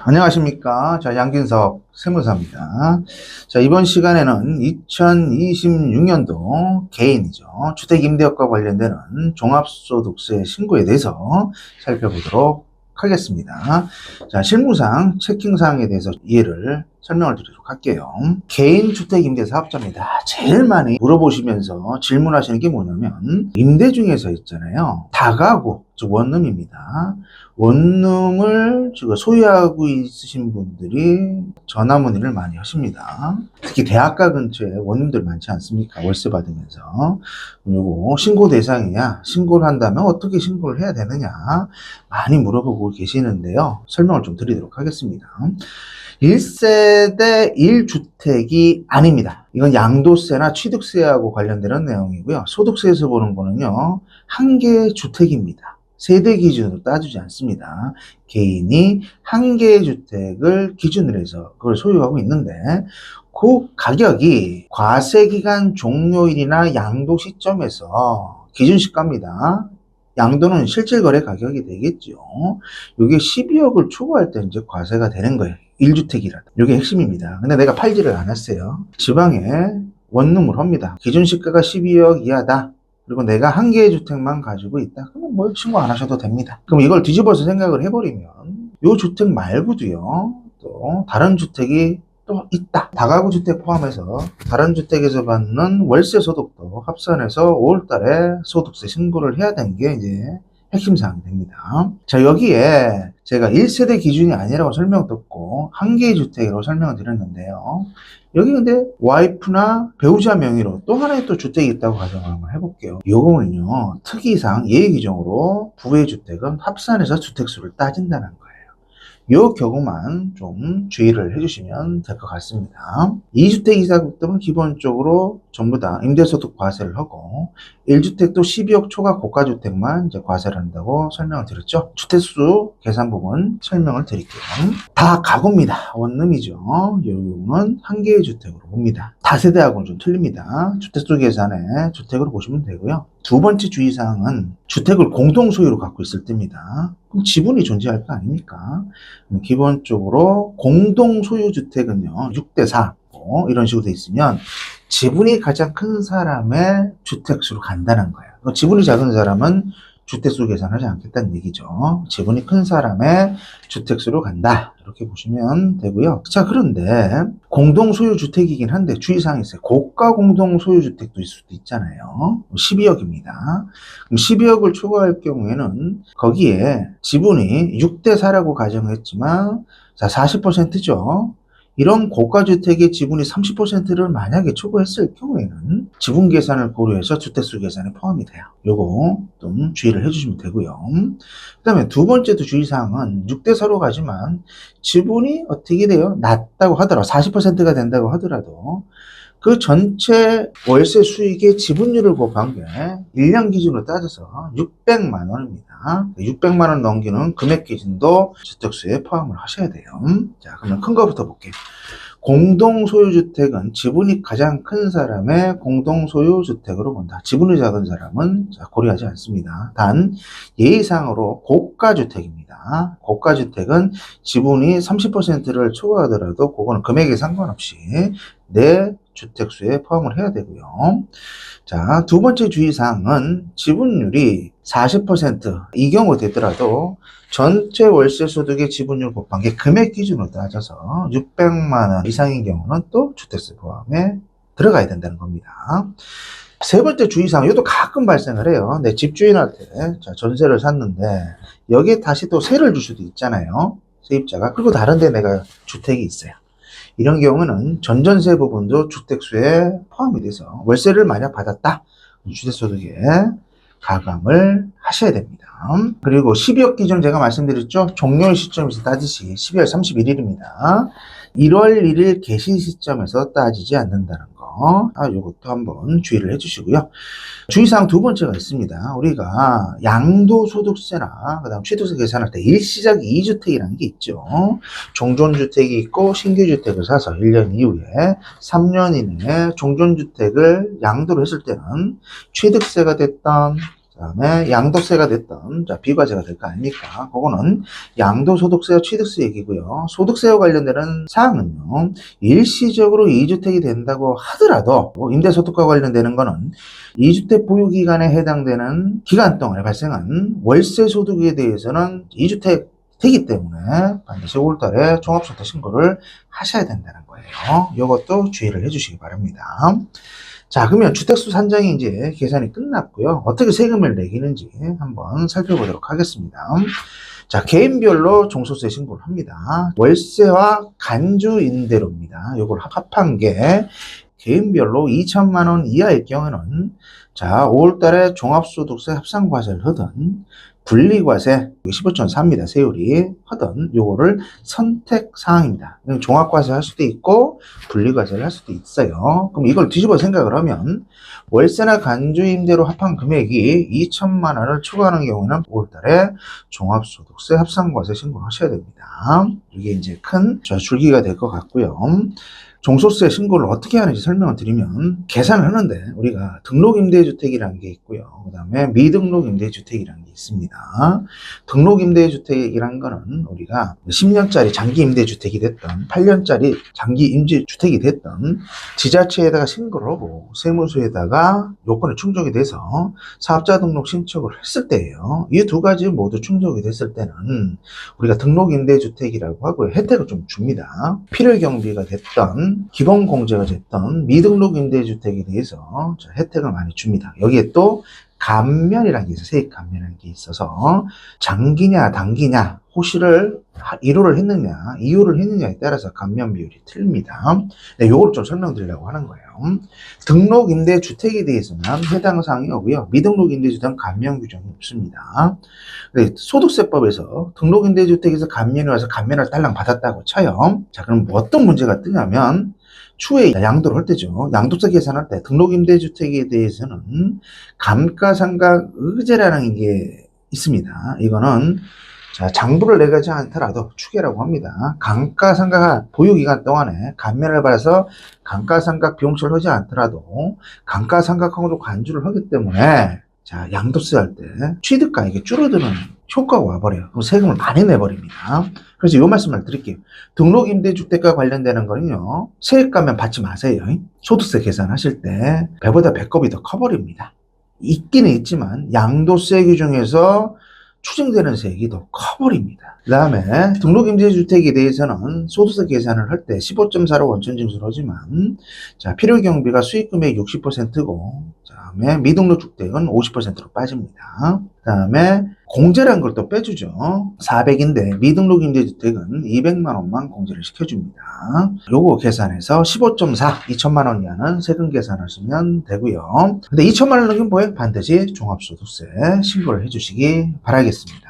안녕하십니까. 자, 양진석 세무사입니다. 자, 이번 시간에는 2026년도 개인이죠. 주택임대업과 관련되는 종합소득세 신고에 대해서 살펴보도록 하겠습니다. 자, 실무상 체킹사항에 대해서 이해를 설명을 드리도록 할게요. 개인 주택임대사업자입니다. 제일 많이 물어보시면서 질문하시는 게 뭐냐면, 임대 중에서 있잖아요. 다가구, 즉 원룸입니다. 원룸을 소유하고 있으신 분들이 전화 문의를 많이 하십니다. 특히 대학가 근처에 원룸들 많지 않습니까? 월세 받으면서. 그리고 신고 대상이야. 신고를 한다면 어떻게 신고를 해야 되느냐 많이 물어보고 계시는데요. 설명을 좀 드리도록 하겠습니다. 1세대 1주택이 아닙니다. 이건 양도세나 취득세하고 관련되는 내용이고요. 소득세에서 보는 거는요, 한 개의 주택입니다. 세대 기준으로 따지지 않습니다. 개인이 한 개의 주택을 기준으로 해서 그걸 소유하고 있는데, 그 가격이 과세기간 종료일이나 양도 시점에서 기준 시가입니다. 양도는 실질 거래 가격이 되겠죠. 이게 12억을 초과할 때 이제 과세가 되는 거예요. 1주택이라도. 이게 핵심입니다. 근데 내가 팔지를 않았어요. 지방에 원룸을 합니다. 기준 시가가 12억 이하다. 그리고 내가 한 개의 주택만 가지고 있다. 그러면 뭐 신고 안 하셔도 됩니다. 그럼 이걸 뒤집어서 생각을 해버리면 이 주택 말고도요, 또 다른 주택이 또 있다. 다가구 주택 포함해서 다른 주택에서 받는 월세 소득도 합산해서 5월달에 소득세 신고를 해야 되는 게 이제 핵심 사항이 됩니다. 자, 여기에 제가 1세대 기준이 아니라고 설명 듣고 한 개의 주택이라고 설명을 드렸는데요. 여기 근데 와이프나 배우자 명의로 또 하나의 또 주택이 있다고 가정을 한번 해볼게요. 요거는요, 특이상 예외 규정으로 부의 주택은 합산해서 주택수를 따진다는 거예요. 요 경우만 좀 주의를 해주시면 될 것 같습니다. 2주택 이상급들은 기본적으로 전부 다 임대소득 과세를 하고, 1주택도 12억 초과 고가주택만 이제 과세를 한다고 설명을 드렸죠. 주택수 계산 부분 설명을 드릴게요. 다 가구입니다. 원룸이죠. 요 경우는 한 개의 주택으로 봅니다. 다세대하고는 좀 틀립니다. 주택수 계산에 주택으로 보시면 되고요. 두 번째 주의사항은 주택을 공동 소유로 갖고 있을 때입니다. 그럼 지분이 존재할 거 아닙니까? 기본적으로 공동 소유 주택은요, 6대4 이런 식으로 돼 있으면 지분이 가장 큰 사람의 주택수로 간다는 거예요. 지분이 작은 사람은 주택수 계산하지 않겠다는 얘기죠. 지분이 큰 사람의 주택수로 간다, 이렇게 보시면 되고요. 자, 그런데 공동소유주택이긴 한데 주의사항이 있어요. 고가 공동소유주택도 있을 수도 있잖아요. 12억입니다. 그럼 12억을 초과할 경우에는 거기에 지분이 6대4라고 가정했지만, 자, 40%죠. 이런 고가주택의 지분이 30%를 만약에 초과했을 경우에는 지분 계산을 고려해서 주택수 계산에 포함이 돼요. 요거 좀 주의를 해주시면 되고요. 그 다음에 두 번째도 주의사항은 6대4로 가지만 지분이 어떻게 돼요? 낮다고 하더라도 40%가 된다고 하더라도 그 전체 월세 수익의 지분율을 곱한 게 1년 기준으로 따져서 600만 원입니다. 600만 원 넘기는 금액 기준도 주택수에 포함을 하셔야 돼요. 자, 그러면 큰 거부터 볼게요. 공동소유주택은 지분이 가장 큰 사람의 공동소유주택으로 본다. 지분이 작은 사람은 고려하지 않습니다. 단 예의상으로 고가주택입니다. 고가주택은 지분이 30%를 초과하더라도 그거는 금액에 상관없이 내 주택수에 포함을 해야 되고요. 자, 두 번째 주의사항은 지분율이 40%, 이 경우 되더라도 전체 월세 소득의 지분율 곱한 게 금액 기준으로 따져서 600만 원 이상인 경우는 또 주택세 포함에 들어가야 된다는 겁니다. 세 번째 주의사항, 이것도 가끔 발생을 해요. 내 집주인한테 전세를 샀는데 여기에 다시 또 세를 줄 수도 있잖아요. 세입자가. 그리고 다른 데 내가 주택이 있어요. 이런 경우는 전전세 부분도 주택수에 포함이 돼서 월세를 만약 받았다, 주택소득에 가감을 하셔야 됩니다. 그리고 12억 기준 제가 말씀드렸죠. 종료일 시점에서 따지시 12월 31일입니다. 1월 1일 개시 시점에서 따지지 않는다는 거, 요것도 한번 주의를 해주시고요. 주의사항 두 번째가 있습니다. 우리가 양도소득세나 그다음 취득세 계산할 때 일시적 2주택이라는 게 있죠. 종전주택이 있고 신규주택을 사서 1년 이후에 3년 이내에 종전주택을 양도를 했을 때는 취득세가 됐던 그다음에 양도세가 됐던 자 비과세가 될 거 아닙니까? 그거는 양도소득세와 취득세 얘기고요. 소득세와 관련되는 사항은요. 일시적으로 2주택이 된다고 하더라도 임대소득과 관련되는 거는 2주택 보유기간에 해당되는 기간 동안에 발생한 월세 소득에 대해서는 2주택 되기 때문에 반드시 5월달에 종합소득 신고를 하셔야 된다는 거예요. 이것도 주의를 해주시기 바랍니다. 자, 그러면 주택수 산정이 이제 계산이 끝났고요. 어떻게 세금을 내기는지 한번 살펴보도록 하겠습니다. 자, 개인별로 종소세 신고를 합니다. 월세와 간주 임대료입니다. 이걸 합한 게 개인별로 2천만 원 이하일 경우에는 자, 5월 달에 종합소득세 합산과세를 하든 분리과세 15.4입니다. 세율이 하던 요거를 선택사항입니다. 종합과세 할 수도 있고 분리과세를 할 수도 있어요. 그럼 이걸 뒤집어 생각을 하면 월세나 간주임대로 합한 금액이 2천만 원을 초과하는 경우에는 5월달에 종합소득세 합산과세 신고를 하셔야 됩니다. 이게 이제 큰 줄기가 될 것 같고요. 종소세 신고를 어떻게 하는지 설명을 드리면 계산을 하는데 우리가 등록임대주택이라는 게 있고요. 그 다음에 미등록임대주택이라는 게 있습니다. 등록임대주택이라는 거는 우리가 10년짜리 장기임대주택이 됐던 8년짜리 장기임대주택이 됐던 지자체에다가 신고를 하고 세무서에다가 요건이 충족이 돼서 사업자 등록 신청을 했을 때예요. 이 두 가지 모두 충족이 됐을 때는 우리가 등록임대주택이라고 하고 혜택을 좀 줍니다. 필요경비가 됐던 기본 공제가 됐던 미등록 임대주택에 대해서 혜택을 많이 줍니다. 여기에 또 감면이라는 게 있어요. 세액 감면이라는 게 있어서 장기냐 단기냐 호시를 1호를 했느냐 2호를 했느냐에 따라서 감면 비율이 틀립니다. 네, 요걸 좀 설명드리려고 하는 거예요. 등록 임대주택에 대해서는 해당 사항이 오고요. 미등록 임대주택은 감면 규정이 없습니다. 네, 소득세법에서 등록 임대주택에서 감면이 와서 감면을 딸랑 받았다고 쳐요. 자, 그럼 어떤 문제가 뜨냐면 추후에 양도를 할 때죠. 양도세 계산할 때 등록임대주택에 대해서는 감가상각 의제라는 게 있습니다. 이거는 자, 장부를 내가지 않더라도 추계라고 합니다. 감가상각 보유기간 동안에 감면을 받아서 감가상각 비용처를 하지 않더라도 감가상각하고도 간주를 하기 때문에 자, 양도세 할 때 취득가액이 줄어드는 효과가 와버려요. 그럼 세금을 많이 내버립니다. 그래서 이 말씀을 드릴게요. 등록임대주택과 관련되는 거는요, 세액 감면 받지 마세요. 소득세 계산하실 때 배보다 배꼽이 더 커버립니다. 있기는 있지만 양도세 규정에서 추징되는 세액이 더 커버립니다. 그 다음에 등록임대주택에 대해서는 소득세 계산을 할 때 15.4로 원천징수를 하지만 자, 필요경비가 수익금액 60%고 그 다음에 미등록주택은 50%로 빠집니다. 그 다음에 공제라는 걸 또 빼주죠. 400인데 미등록임대주택은 200만 원만 공제를 시켜줍니다. 요거 계산해서 15.4, 2천만 원 이하는 세금 계산하시면 되고요. 근데 2천만 원 넘기면 뭐예요? 반드시 종합소득세 신고를 해주시기 바라겠습니다.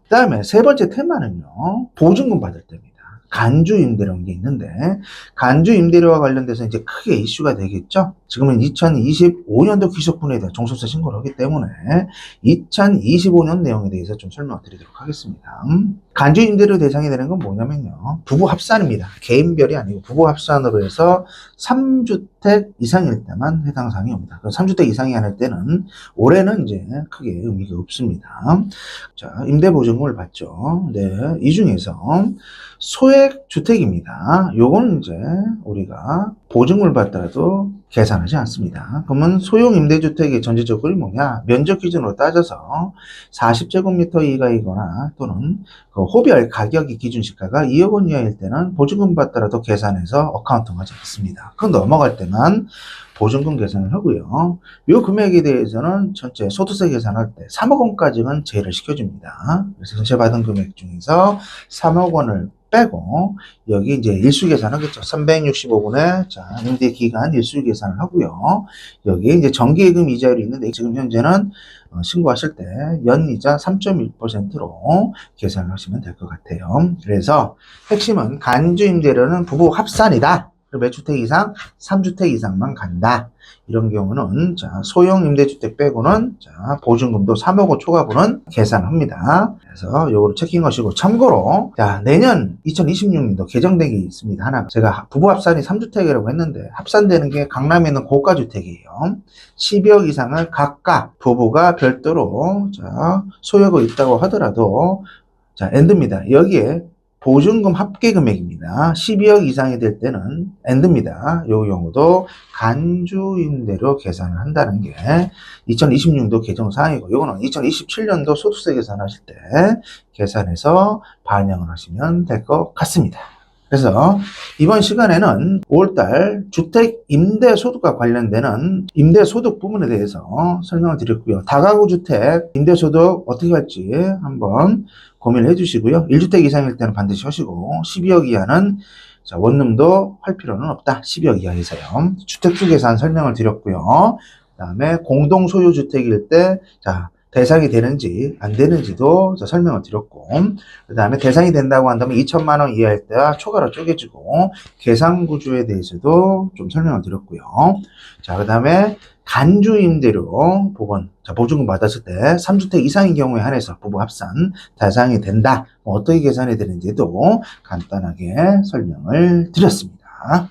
그 다음에 세 번째 테마는요, 보증금 받을 때입니다. 간주임대료라는 게 있는데 간주임대료와 관련돼서 이제 크게 이슈가 되겠죠. 지금은 2025년도 귀속분에 대한 종소세 신고를 하기 때문에 2025년 내용에 대해서 좀 설명을 드리도록 하겠습니다. 간주임대료 대상이 되는 건 뭐냐면요, 부부 합산입니다. 개인별이 아니고 부부 합산으로 해서 3주택 이상일 때만 해당 사항이 옵니다. 3주택 이상이 아닐 때는 올해는 이제 크게 의미가 없습니다. 자, 임대보증금을 받죠. 네, 이 중에서 소액주택입니다. 요거는 이제 우리가 보증금을 받더라도 계산하지 않습니다. 그러면 소형 임대주택의 전제조건이 뭐냐? 면적 기준으로 따져서 40제곱미터 이하이거나 또는 그 호별 가격이 기준 시가가 2억 원 이하일 때는 보증금 받더라도 계산해서 어카운팅하지 않습니다. 그 넘어갈 때만 보증금 계산을 하고요. 이 금액에 대해서는 전체 소득세 계산할 때 3억 원까지는 제외를 시켜줍니다. 그래서 전체 받은 금액 중에서 3억 원을 빼고 여기 이제 일수 계산하겠죠. 365분의 자, 임대 기간 일수 계산을 하고요. 여기에 이제 정기예금 이자율이 있는데 지금 현재는 신고하실 때 연이자 3.1%로 계산을 하시면 될 것 같아요. 그래서 핵심은 간주임대료는 부부 합산이다. 몇 주택 이상? 3주택 이상만 간다. 이런 경우는 자, 소형 임대주택 빼고는 자, 보증금도 3억 원 초과분은 계산합니다. 그래서 요거를 체킹하시고 참고로 자, 내년 2026년도 개정된 게 있습니다. 하나 제가 부부 합산이 3주택이라고 했는데 합산되는 게 강남에 있는 고가주택이에요. 12억 이상을 각각 부부가 별도로 자, 소유하고 있다고 하더라도 자, 엔드입니다. 여기에 보증금 합계 금액입니다. 12억 이상이 될 때는 엔드입니다. 이 경우도 간주임대로 계산을 한다는 게 2026년도 개정 사항이고, 이거는 2027년도 소득세 계산하실 때 계산해서 반영을 하시면 될 것 같습니다. 그래서 이번 시간에는 5월달 주택 임대소득과 관련되는 임대소득 부분에 대해서 설명을 드렸고요. 다가구 주택 임대소득 어떻게 할지 한번 고민을 해주시고요. 1주택 이상일 때는 반드시 하시고 12억 이하는 자, 원룸도 할 필요는 없다. 12억 이하에서요. 주택수 계산 설명을 드렸고요. 그 다음에 공동소유주택일 때 자, 대상이 되는지 안 되는지도 설명을 드렸고, 그 다음에 대상이 된다고 한다면 2천만 원 이하일 때와 초과로 쪼개지고 계산 구조에 대해서도 좀 설명을 드렸고요. 자, 그 다음에 간주임대료 부분, 자, 보증금 받았을 때 3주택 이상인 경우에 한해서 부부 합산 대상이 된다. 어떻게 계산이 되는지도 간단하게 설명을 드렸습니다.